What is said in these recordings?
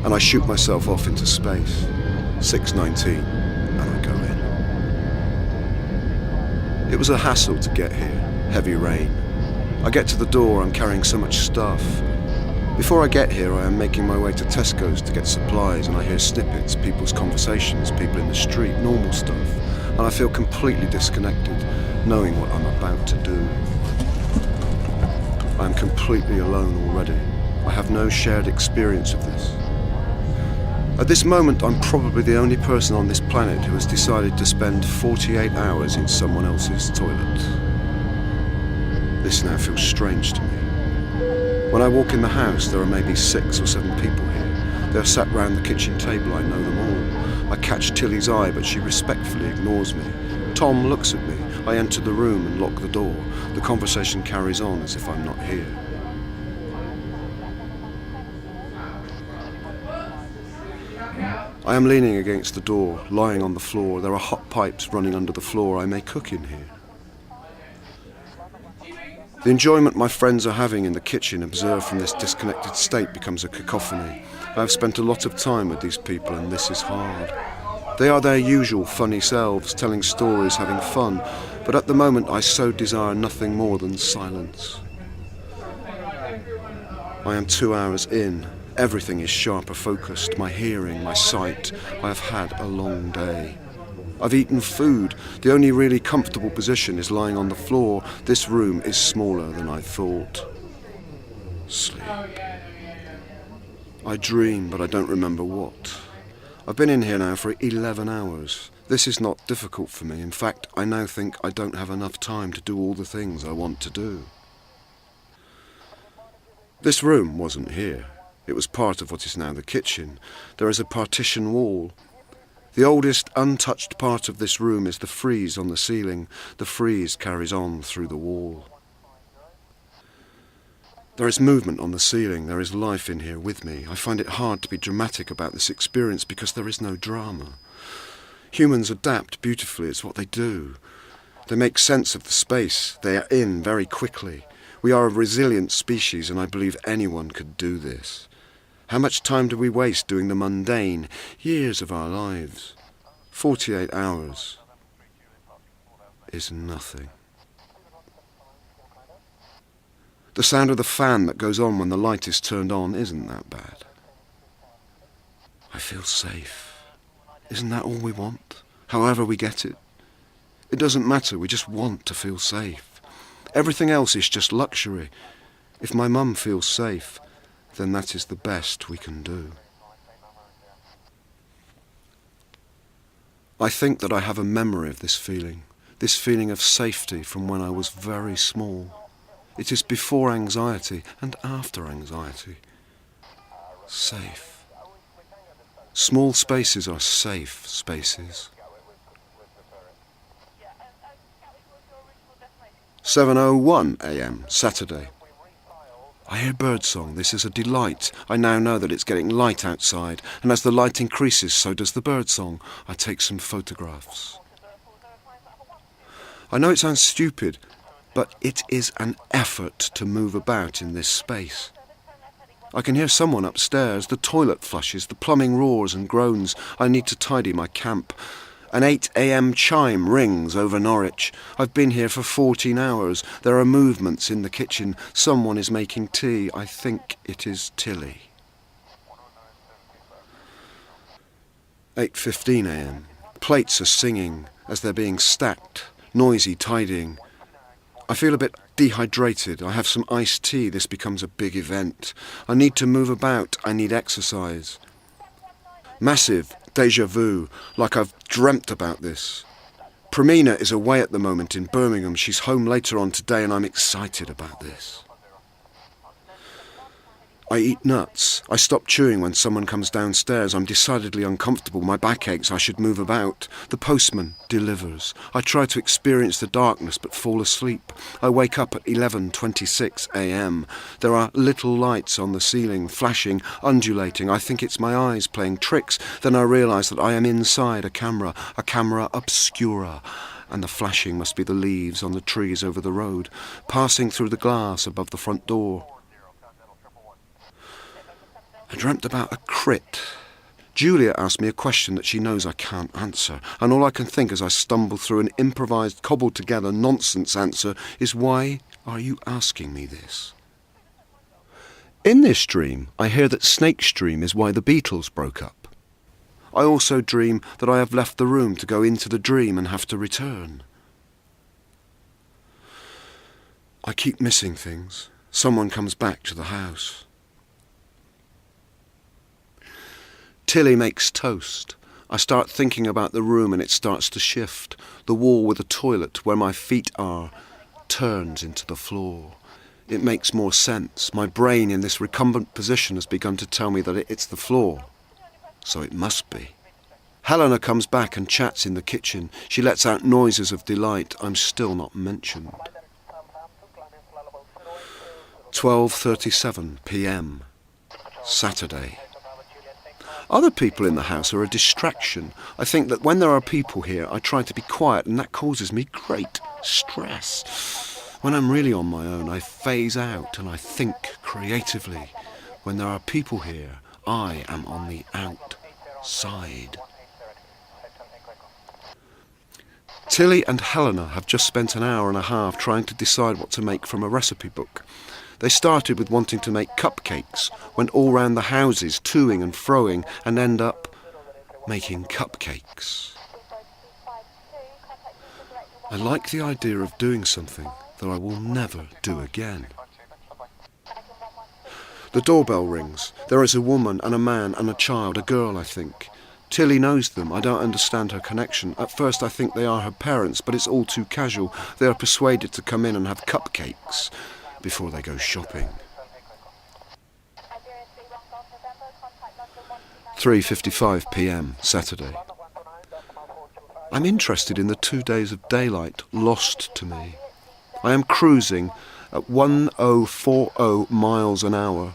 and I shoot myself off into space. 6:19, and I go in. It was a hassle to get here, heavy rain. I get to the door, I'm carrying so much stuff. Before I get here, I am making my way to Tesco's to get supplies, and I hear snippets, people's conversations, people in the street, normal stuff, and I feel completely disconnected, knowing what I'm about to do. I am completely alone already. I have no shared experience of this. At this moment, I'm probably the only person on this planet who has decided to spend 48 hours in someone else's toilet. This now feels strange to me. When I walk in the house, there are maybe 6 or 7 people here. They are sat round the kitchen table, I know them all. I catch Tilly's eye, but she respectfully ignores me. Tom looks at me. I enter the room and lock the door. The conversation carries on as if I'm not here. I am leaning against the door, lying on the floor. There are hot pipes running under the floor. I may cook in here. The enjoyment my friends are having in the kitchen, observed from this disconnected state, becomes a cacophony. I have spent a lot of time with these people, and this is hard. They are their usual funny selves, telling stories, having fun, but at the moment I so desire nothing more than silence. I am 2 hours in. Everything is sharper focused, my hearing, my sight. I have had a long day. I've eaten food. The only really comfortable position is lying on the floor. This room is smaller than I thought. Sleep. I dream, but I don't remember what. I've been in here now for 11 hours. This is not difficult for me. In fact, I now think I don't have enough time to do all the things I want to do. This room wasn't here. It was part of what is now the kitchen. There is a partition wall. The oldest untouched part of this room is the frieze on the ceiling. The frieze carries on through the wall. There is movement on the ceiling. There is life in here with me. I find it hard to be dramatic about this experience because there is no drama. Humans adapt beautifully. It's what they do. They make sense of the space they are in very quickly. We are a resilient species, and I believe anyone could do this. How much time do we waste doing the mundane? Years of our lives. 48 hours is nothing. The sound of the fan that goes on when the light is turned on isn't that bad. I feel safe. Isn't that all we want? However we get it. It doesn't matter, we just want to feel safe. Everything else is just luxury. If my mum feels safe, then that is the best we can do. I think that I have a memory of this feeling of safety from when I was very small. It is before anxiety and after anxiety. Safe. Small spaces are safe spaces. 7:01 a.m. Saturday. I hear birdsong. This is a delight. I now know that it's getting light outside, and as the light increases, so does the birdsong. I take some photographs. I know it sounds stupid, but it is an effort to move about in this space. I can hear someone upstairs. The toilet flushes, the plumbing roars and groans. I need to tidy my camp. An 8 a.m. chime rings over Norwich. I've been here for 14 hours. There are movements in the kitchen. Someone is making tea. I think it is Tilly. 8:15 a.m. Plates are singing as they're being stacked. Noisy tidying. I feel a bit dehydrated. I have some iced tea. This becomes a big event. I need to move about. I need exercise. Massive déjà vu, like I've dreamt about this. Pramina is away at the moment in Birmingham. She's home later on today, and I'm excited about this. I eat nuts. I stop chewing when someone comes downstairs. I'm decidedly uncomfortable. My back aches. I should move about. The postman delivers. I try to experience the darkness but fall asleep. I wake up at 11:26 a.m. There are little lights on the ceiling, flashing, undulating. I think it's my eyes playing tricks. Then I realise that I am inside a camera obscura. And the flashing must be the leaves on the trees over the road, passing through the glass above the front door. I dreamt about a crit. Julia asked me a question that she knows I can't answer, and all I can think as I stumble through an improvised, cobbled-together nonsense answer is, why are you asking me this? In this dream, I hear that Snake's dream is why the Beatles broke up. I also dream that I have left the room to go into the dream and have to return. I keep missing things. Someone comes back to the house. Tilly makes toast. I start thinking about the room and it starts to shift. The wall with the toilet where my feet are turns into the floor. It makes more sense. My brain in this recumbent position has begun to tell me that it's the floor. So it must be. Helena comes back and chats in the kitchen. She lets out noises of delight. I'm still not mentioned. 12:37 p.m. Saturday. Other people in the house are a distraction. I think that when there are people here, I try to be quiet, and that causes me great stress. When I'm really on my own, I phase out and I think creatively. When there are people here, I am on the outside. Tilly and Helena have just spent an hour and a half trying to decide what to make from a recipe book. They started with wanting to make cupcakes, went all round the houses, toing and froing, and end up making cupcakes. I like the idea of doing something that I will never do again. The doorbell rings. There is a woman and a man and a child, a girl, I think. Tilly knows them. I don't understand her connection. At first I think they are her parents, but it's all too casual. They are persuaded to come in and have cupcakes before they go shopping. 3:55 p.m. Saturday. I'm interested in the 2 days of daylight lost to me. I am cruising at 1040 miles an hour.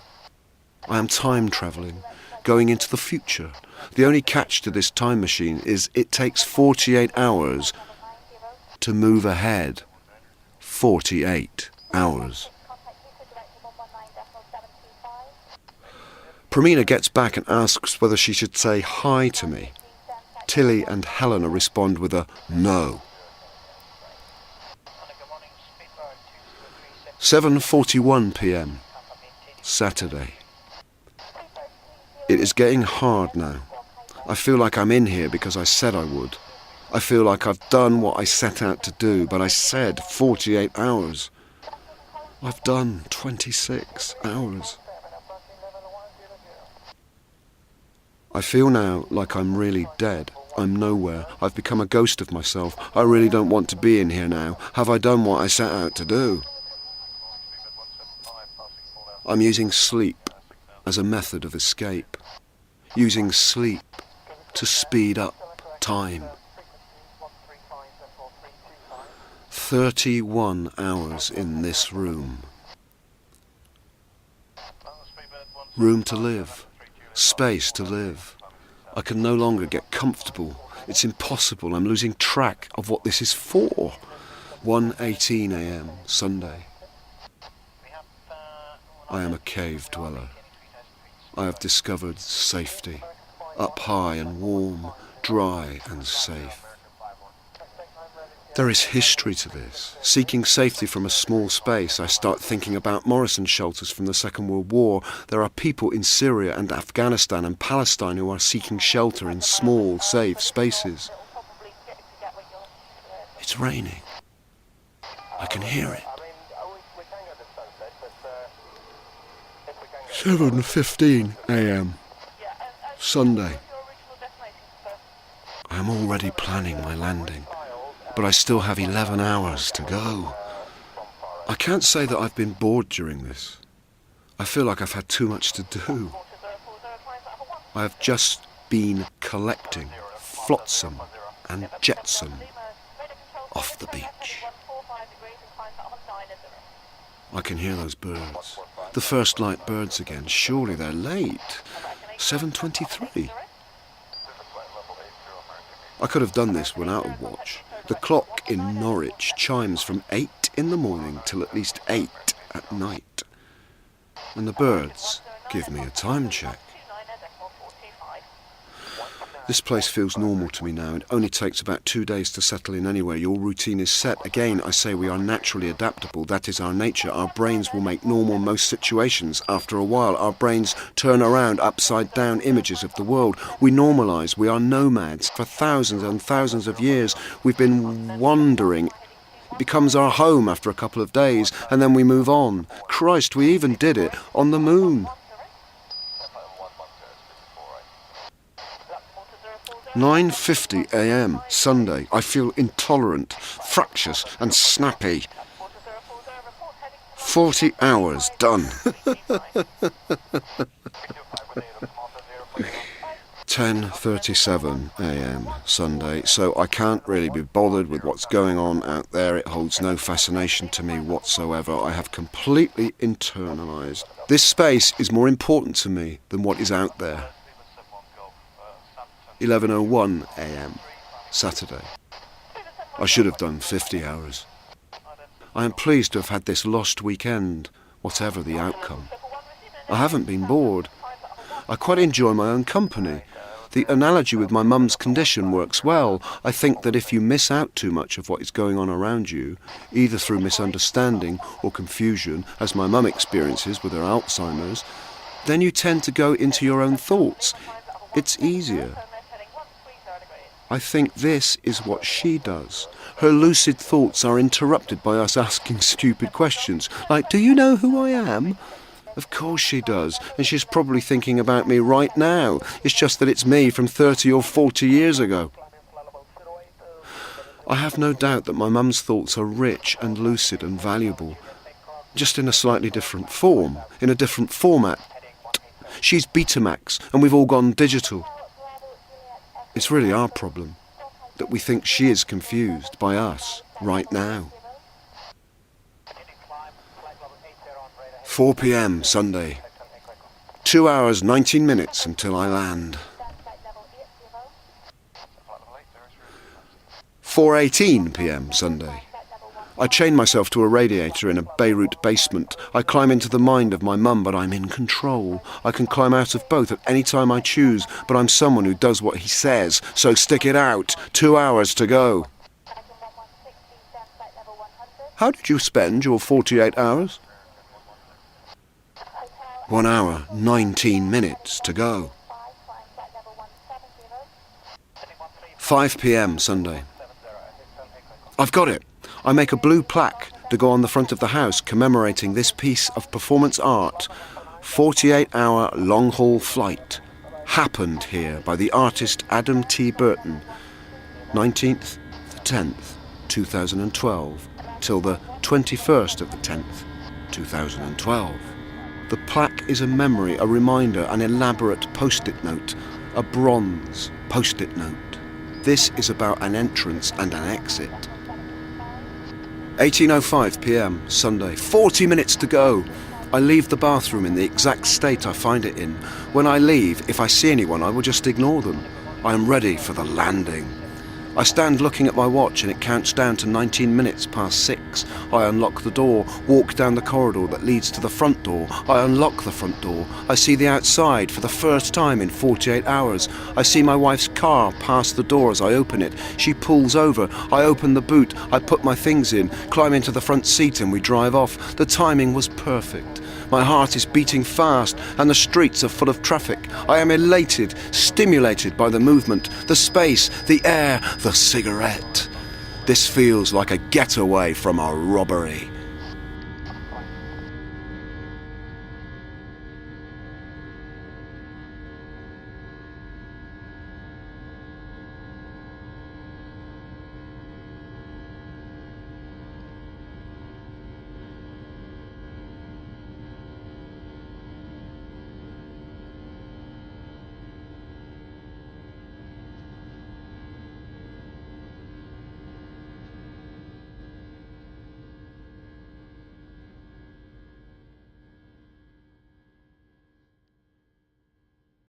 I am time travelling, going into the future. The only catch to this time machine is it takes 48 hours to move ahead. 48 hours. Pramina gets back and asks whether she should say hi to me. Tilly and Helena respond with a no. 7:41 p.m. Saturday. It is getting hard now. I feel like I'm in here because I said I would. I feel like I've done what I set out to do, but I said 48 hours. I've done 26 hours. I feel now like I'm really dead. I'm nowhere. I've become a ghost of myself. I really don't want to be in here now. Have I done what I set out to do? I'm using sleep as a method of escape. Using sleep to speed up time. 31 hours in this room. Room to live. Space to live. I can no longer get comfortable. It's impossible. I'm losing track of what this is for. 1:18 a.m. Sunday. I am a cave dweller. I have discovered safety. Up high and warm, dry and safe. There is history to this. Seeking safety from a small space, I start thinking about Morrison shelters from the Second World War. There are people in Syria and Afghanistan and Palestine who are seeking shelter in small, safe spaces. It's raining. I can hear it. 7:15 a.m. Sunday. I am already planning my landing, but I still have 11 hours to go. I can't say that I've been bored during this. I feel like I've had too much to do. I have just been collecting flotsam and jetsam off the beach. I can hear those birds. The first light birds again. Surely they're late. 7:23. I could have done this without a watch. The clock in Norwich chimes from 8 in the morning till at least 8 at night. And the birds give me a time check. This place feels normal to me now. It only takes about 2 days to settle in anywhere. Your routine is set. Again, I say we are naturally adaptable. That is our nature. Our brains will make normal most situations. After a while, our brains turn around upside-down images of the world. We normalise. We are nomads. For thousands and thousands of years, we've been wandering. It becomes our home after a couple of days, and then we move on. Christ, we even did it on the moon. 9:50 a.m. Sunday. I feel intolerant, fractious and snappy. 40 hours done. 10:37 a.m. Sunday. So I can't really be bothered with what's going on out there. It holds no fascination to me whatsoever. I have completely internalised. This space is more important to me than what is out there. 11:01 a.m. Saturday. I should have done 50 hours. I am pleased to have had this lost weekend, whatever the outcome. I haven't been bored. I quite enjoy my own company. The analogy with my mum's condition works well. I think that if you miss out too much of what is going on around you, either through misunderstanding or confusion, as my mum experiences with her Alzheimer's, then you tend to go into your own thoughts. It's easier. I think this is what she does. Her lucid thoughts are interrupted by us asking stupid questions, like, do you know who I am? Of course she does, and she's probably thinking about me right now. It's just that it's me from 30 or 40 years ago. I have no doubt that my mum's thoughts are rich and lucid and valuable, just in a slightly different form, in a different format. She's Betamax, and we've all gone digital. It's really our problem, that we think she is confused by us right now. 4 p.m. Sunday. 2 hours, 19 minutes until I land. 4:18 p.m. Sunday. I chain myself to a radiator in a Beirut basement. I climb into the mind of my mum, but I'm in control. I can climb out of both at any time I choose, but I'm someone who does what he says, so stick it out. 2 hours to go. How did you spend your 48 hours? 1 hour, 19 minutes to go. 5 p.m. Sunday. I've got it. I make a blue plaque to go on the front of the house commemorating this piece of performance art. 48-hour long-haul flight. Happened here by the artist Adam T. Burton. 19th the 10th, 2012, till the 21st of the 10th, 2012. The plaque is a memory, a reminder, an elaborate post-it note, a bronze post-it note. This is about an entrance and an exit. 18:05 p.m. Sunday. 40 minutes to go. I leave the bathroom in the exact state I find it in. When I leave, if I see anyone, I will just ignore them. I am ready for the landing. I stand looking at my watch and it counts down to 19 minutes past 6. I unlock the door, walk down the corridor that leads to the front door. I unlock the front door. I see the outside for the first time in 48 hours. I see my wife's car pass the door as I open it. She pulls over. I open the boot. I put my things in, climb into the front seat and we drive off. The timing was perfect. My heart is beating fast and the streets are full of traffic. I am elated, stimulated by the movement, the space, the air, the cigarette. This feels like a getaway from a robbery.